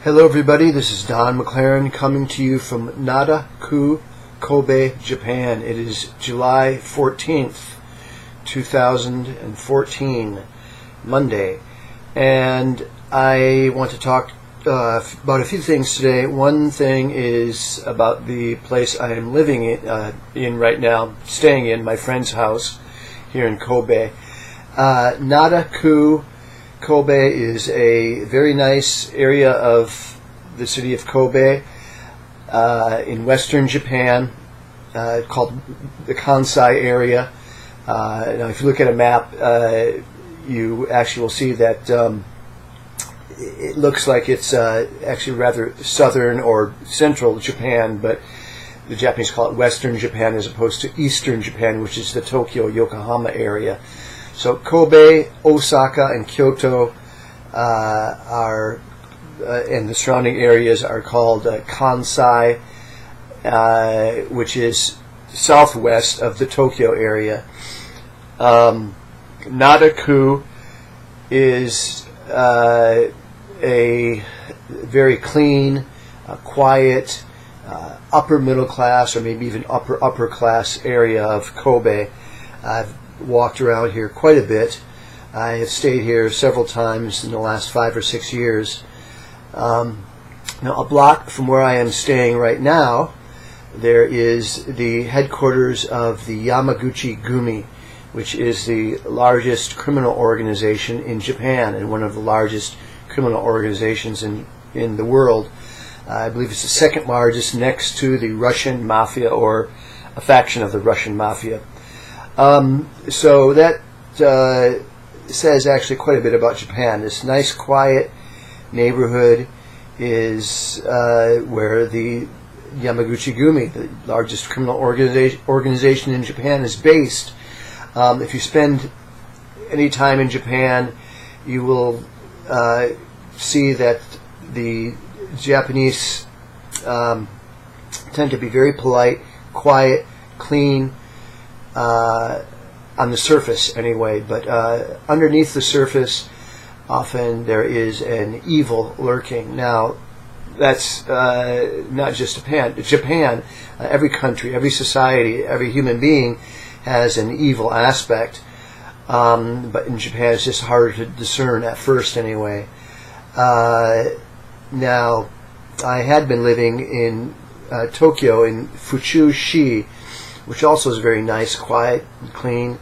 Hello everybody, this is Don MacLaren coming to you from Nada-ku, Kobe, Japan. It is July 14th, 2014, Monday, and I want to talk about a few things today. One thing is about the place I am living in right now, staying in my friend's house here in Kobe. Nada-ku, Kobe is a very nice area of the city of Kobe in western Japan, called the Kansai area. Now if you look at a map, you actually will see that it looks like it's actually rather southern or central Japan, but the Japanese call it western Japan as opposed to eastern Japan, which is the Tokyo, Yokohama area. So Kobe, Osaka, and Kyoto and the surrounding areas are called Kansai, which is southwest of the Tokyo area. Nada-ku is a very clean, quiet, upper middle class or maybe even upper class area of Kobe. I've walked around here quite a bit. I have stayed here several times in the last 5 or 6 years. Now, a block from where I am staying right now, there is the headquarters of the Yamaguchi-gumi, which is the largest criminal organization in Japan and one of the largest criminal organizations in the world. I believe it's the second largest next to the Russian mafia, or a faction of the Russian mafia. So that says actually quite a bit about Japan. This nice, quiet neighborhood is where the Yamaguchi-gumi, the largest criminal organization in Japan, is based. If you spend any time in Japan, you will see that the Japanese tend to be very polite, quiet, clean, on the surface anyway, but underneath the surface often there is an evil lurking. Now that's not just Japan. Every country, every society, every human being has an evil aspect, but in Japan it's just harder to discern at first anyway. Now I had been living in Tokyo in Fuchu-shi, which also is very nice, quiet, and clean.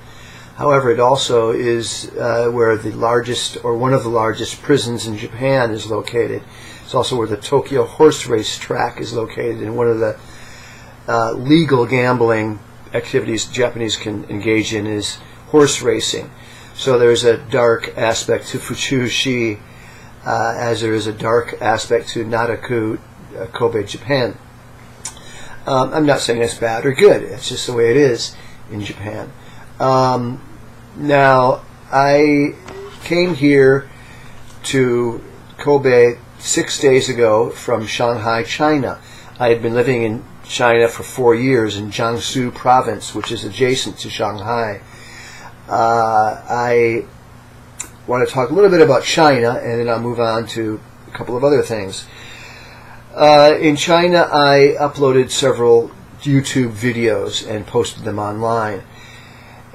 However, it also is where the largest, or one of the largest prisons in Japan is located. It's also where the Tokyo horse race track is located, and one of the legal gambling activities Japanese can engage in is horse racing. So there's a dark aspect to Fuchu-shi, as there is a dark aspect to Nada-ku, Kobe, Japan. I'm not saying it's bad or good. It's just the way it is in Japan. Now, I came here to Kobe 6 days ago from Shanghai, China. I had been living in China for 4 years in Jiangsu province, which is adjacent to Shanghai. I want to talk a little bit about China, and then I'll move on to a couple of other things. In China, I uploaded several YouTube videos and posted them online.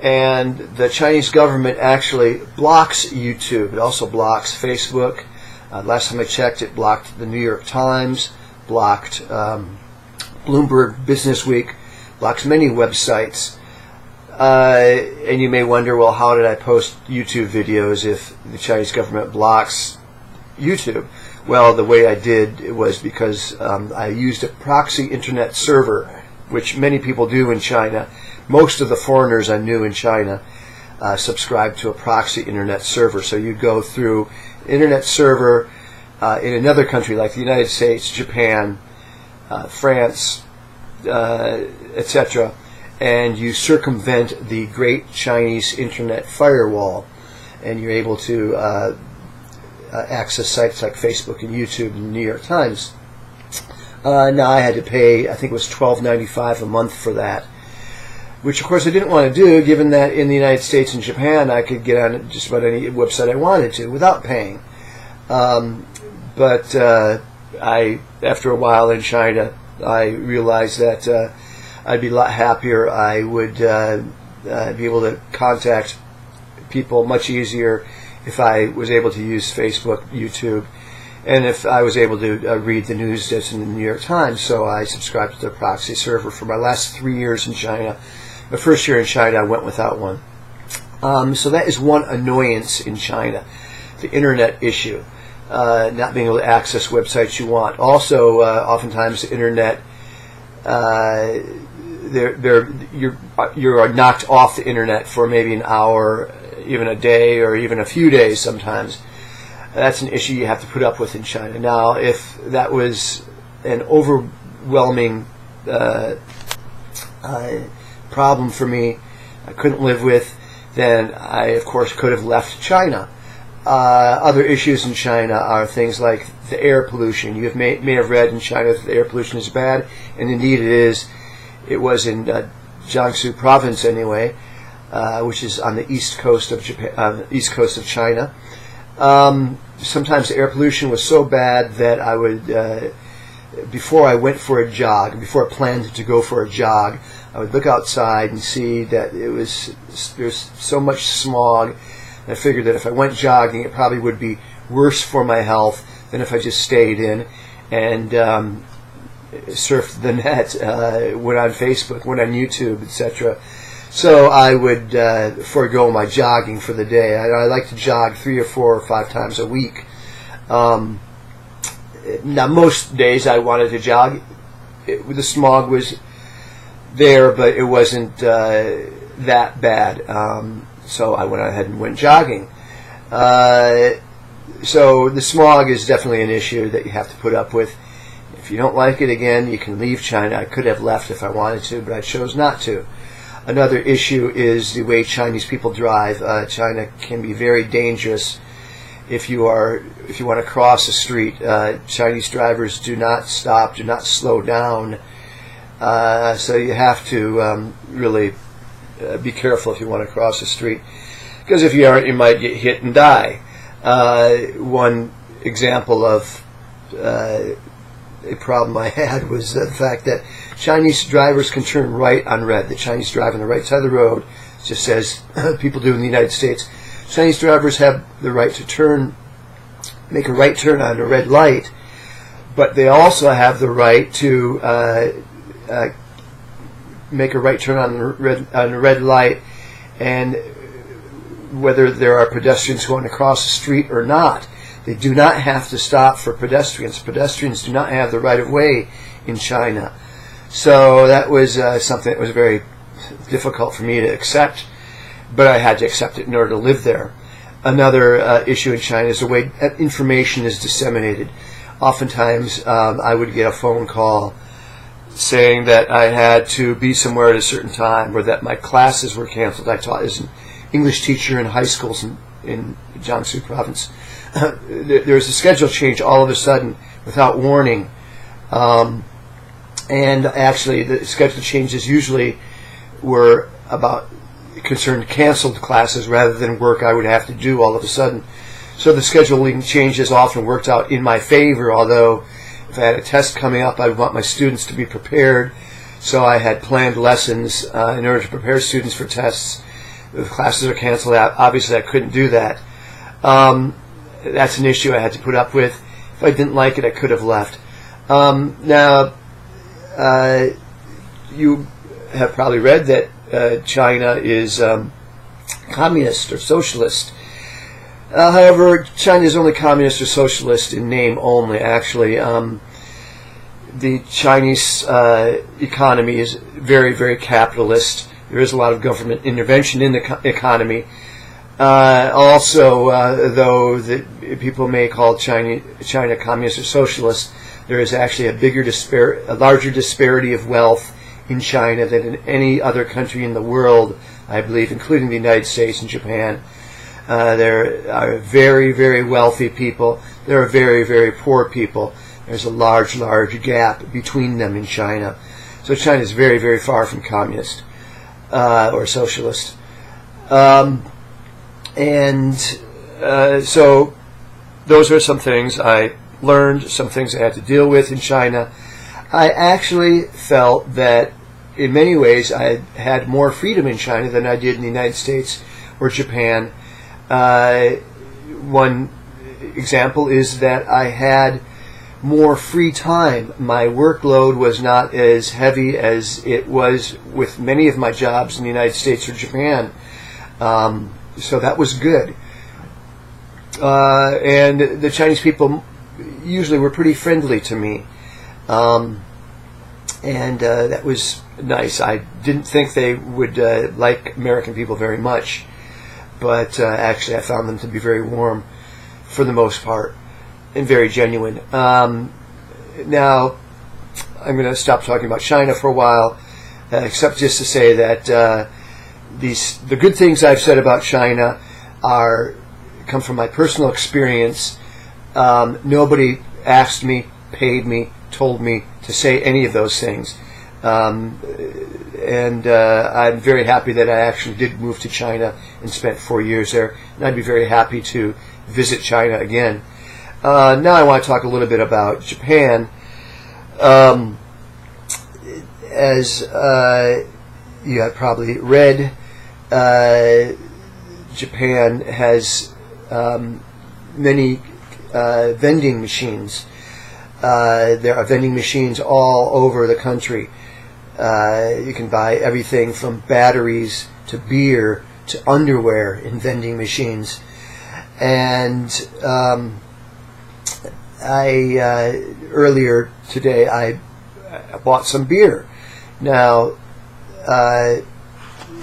And the Chinese government actually blocks YouTube. It also blocks Facebook. Last time I checked, it blocked the New York Times, blocked Bloomberg Businessweek, blocks many websites. And you may wonder, well, how did I post YouTube videos if the Chinese government blocks YouTube? Well, the way I did was because I used a proxy internet server, which many people do in China. Most of the foreigners I knew in China subscribe to a proxy internet server. So you go through internet server in another country like the United States, Japan, France, etc., and you circumvent the Great Chinese Internet Firewall, and you're able to access sites like Facebook and YouTube and the New York Times. Now I had to pay, I think it was $12.95 a month for that, which of course I didn't want to do, given that in the United States and Japan I could get on just about any website I wanted to without paying. But after a while in China, I realized that I'd be a lot happier. I would be able to contact people much easier if I was able to use Facebook, YouTube, and if I was able to read the news that's in the New York Times. So I subscribed to the proxy server for my last 3 years in China. The first year in China, I went without one. So that is one annoyance in China, the internet issue, not being able to access websites you want. Also, oftentimes the internet, you're knocked off the internet for maybe an hour, even a day, or even a few days sometimes. That's an issue you have to put up with in China. Now, if that was an overwhelming problem for me, I couldn't live with, then I, of course, could have left China. Other issues in China are things like the air pollution. You may have read in China that the air pollution is bad, and indeed it is. It was in Jiangsu province anyway, which is on the east coast of Japan, east coast of China. Sometimes the air pollution was so bad that I would, before I went for a jog, before I planned to go for a jog, I would look outside and see that there's so much smog. And I figured that if I went jogging, it probably would be worse for my health than if I just stayed in and surfed the net, went on Facebook, went on YouTube, etc. So I would forego my jogging for the day. I like to jog 3 or 4 or 5 times a week. Now, most days I wanted to jog. The smog was there, but it wasn't that bad. So I went ahead and went jogging. So the smog is definitely an issue that you have to put up with. If you don't like it, again, you can leave China. I could have left if I wanted to, but I chose not to. Another issue is the way Chinese people drive. China can be very dangerous. If you want to cross a street, Chinese drivers do not stop, do not slow down. So you have to really be careful if you want to cross the street, because if you aren't, you might get hit and die. One example of a problem I had was the fact that Chinese drivers can turn right on red. The Chinese drive on the right side of the road, just as people do in the United States. Chinese drivers have the right to make a right turn on a red light, but they also have the right to make a right turn on a red light, and whether there are pedestrians going across the street or not. They do not have to stop for pedestrians. Pedestrians do not have the right of way in China. So that was something that was very difficult for me to accept, but I had to accept it in order to live there. Another issue in China is the way information is disseminated. Oftentimes I would get a phone call saying that I had to be somewhere at a certain time, or that my classes were canceled. I taught as an English teacher in high schools in Jiangsu province. There was a schedule change all of a sudden without warning. And actually the schedule changes usually were concerned canceled classes rather than work I would have to do all of a sudden. So the scheduling changes often worked out in my favor, although if I had a test coming up, I would want my students to be prepared. So I had planned lessons in order to prepare students for tests. If the classes are canceled out, obviously I couldn't do that. That's an issue I had to put up with. If I didn't like it, I could have left. Now, you have probably read that China is communist or socialist. However, China is only communist or socialist in name only. Actually, the Chinese economy is very, very capitalist. There is a lot of government intervention in the economy. Also, though people may call China communist or socialist, there is actually a larger disparity of wealth in China than in any other country in the world, I believe, including the United States and Japan. There are very, very wealthy people. There are very, very poor people. There's a large, large gap between them in China. So China is very, very far from communist or socialist. So those are some things I learned, some things I had to deal with in China, I actually felt that in many ways I had more freedom in China than I did in the United States or Japan. One example is that I had more free time. My workload was not as heavy as it was with many of my jobs in the United States or Japan. So that was good. And the Chinese people usually were pretty friendly to me. And that was nice. I didn't think they would like American people very much, but actually I found them to be very warm for the most part and very genuine. Now, I'm going to stop talking about China for a while, except just to say that the good things I've said about China come from my personal experience. Nobody asked me, paid me, told me to say any of those things. And I'm very happy that I actually did move to China and spent 4 years there. And I'd be very happy to visit China again. Now I want to talk a little bit about Japan. As you have probably read, Japan has many vending machines. There are vending machines all over the country. You can buy everything from batteries to beer to underwear in vending machines. And earlier today I bought some beer. Now,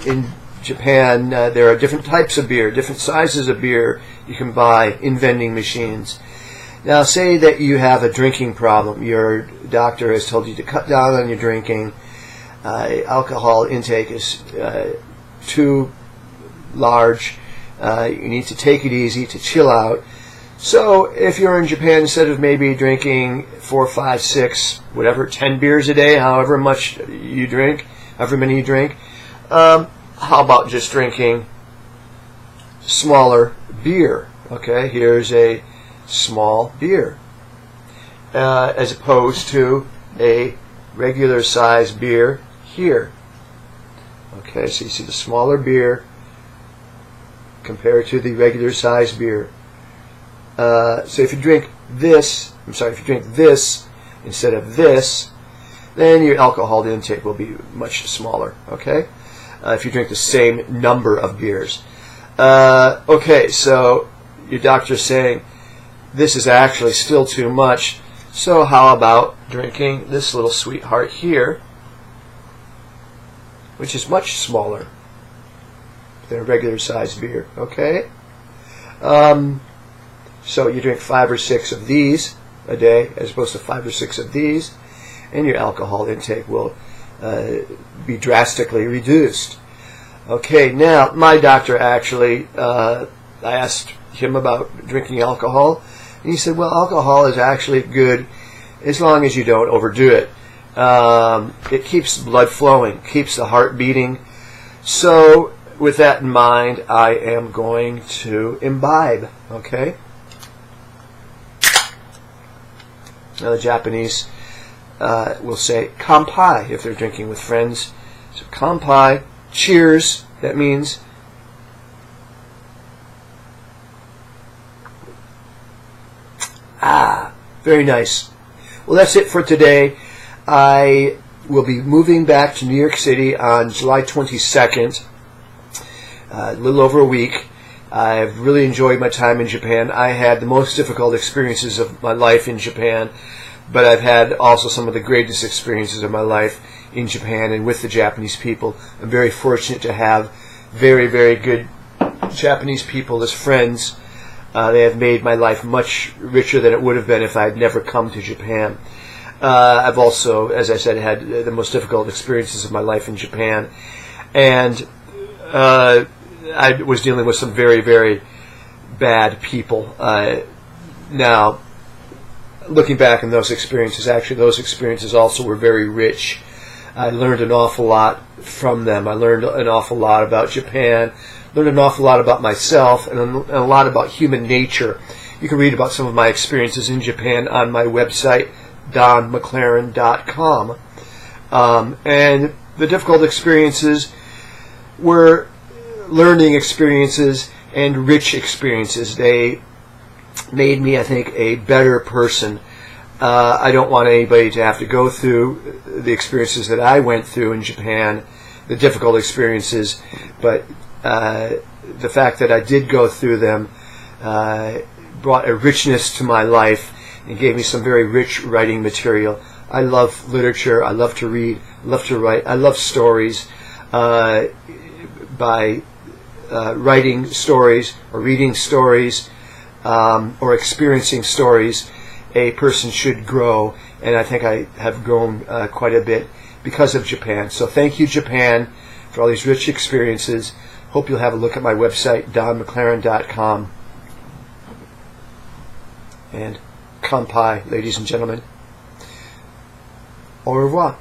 in Japan, there are different types of beer, different sizes of beer you can buy in vending machines. Now, say that you have a drinking problem. Your doctor has told you to cut down on your drinking. Alcohol intake is too large. You need to take it easy, to chill out. So if you're in Japan, instead of maybe drinking 4, 5, 6, whatever, 10 beers a day, however much you drink, however many you drink, how about just drinking smaller beer? Okay, here's a small beer, as opposed to a regular size beer here. Okay, so you see the smaller beer compared to the regular size beer. So if you drink this, if you drink this instead of this, then your alcohol intake will be much smaller. Okay, if you drink the same number of beers. Okay, so your doctor's saying this is actually still too much. So how about drinking this little sweetheart here, which is much smaller than a regular sized beer. Okay. So you drink 5 or 6 of these a day as opposed to 5 or 6 of these, and your alcohol intake will be drastically reduced. Okay, now my doctor actually, I asked him about drinking alcohol, and he said, well, alcohol is actually good as long as you don't overdo it. It keeps blood flowing, keeps the heart beating. So with that in mind, I am going to imbibe. Okay. Now the Japanese will say kanpai if they're drinking with friends. So kanpai, cheers, that means very nice. Well, that's it for today. I will be moving back to New York City on July 22nd, a little over a week. I've really enjoyed my time in Japan. I had the most difficult experiences of my life in Japan, but I've had also some of the greatest experiences of my life in Japan and with the Japanese people. I'm very fortunate to have very, very good Japanese people as friends. They have made my life much richer than it would have been if I had never come to Japan. I've also, as I said, had the most difficult experiences of my life in Japan. And I was dealing with some very, very bad people. Now, looking back on those experiences, actually those experiences also were very rich. I learned an awful lot from them. I learned an awful lot about Japan, learned an awful lot about myself, and a lot about human nature You can read about some of my experiences in Japan on my website, donmaclaren.com. And the difficult experiences were learning experiences and rich experiences. They made me, I think, a better person. I don't want anybody to have to go through the experiences that I went through in Japan, the difficult experiences, but the fact that I did go through them brought a richness to my life and gave me some very rich writing material. I love literature. I love to read. I love to write. I love stories. By writing stories or reading stories or experiencing stories, a person should grow, and I think I have grown quite a bit because of Japan. So thank you, Japan, for all these rich experiences. Hope you'll have a look at my website, donmaclaren.com. And kanpai, ladies and gentlemen. Au revoir.